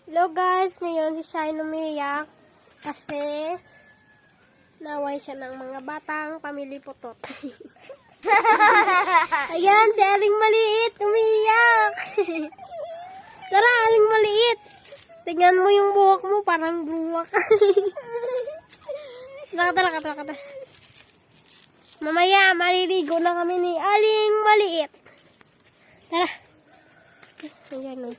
Hello guys, ngayon si Shine umiyak kasi naway siya ng mga batang pamili putot. Ayan, si Aling Maliit umiyak. Tara, Aling Maliit. Tingnan mo yung buhok mo, parang buwak. Kata. Mamaya, maliligo na kami ni Aling Maliit. Tara. Ayan o.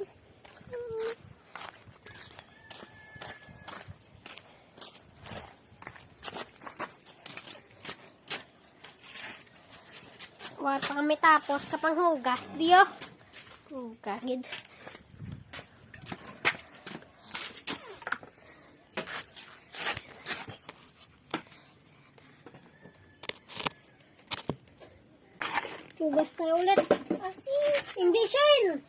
Wala pa kami tapos kapang hugas. Diyo. Hugas. Hugas tayo ulit. Asin. Hindi, Shine.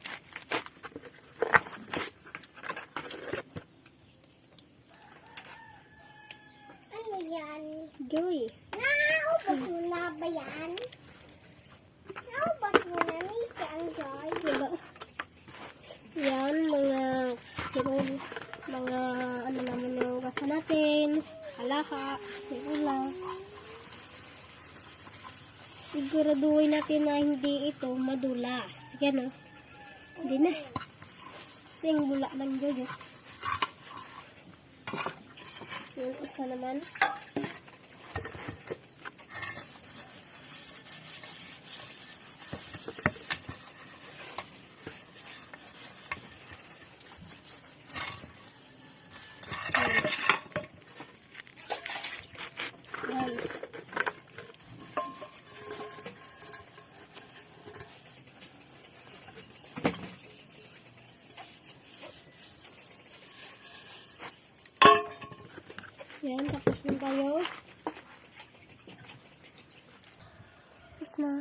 Ano yan? Joy. Naubos mo na ba yan? Naubos mo na ni ang Joy? Diba? Yan, mga ano naman yung hugasan natin. Halaka, sirula. Siguraduhin natin na hindi ito madulas. Yan o. Hindi na. Sing bula ng Jojo. Yung isa naman. Yan. Yan, tapos na tayo. Tapos na.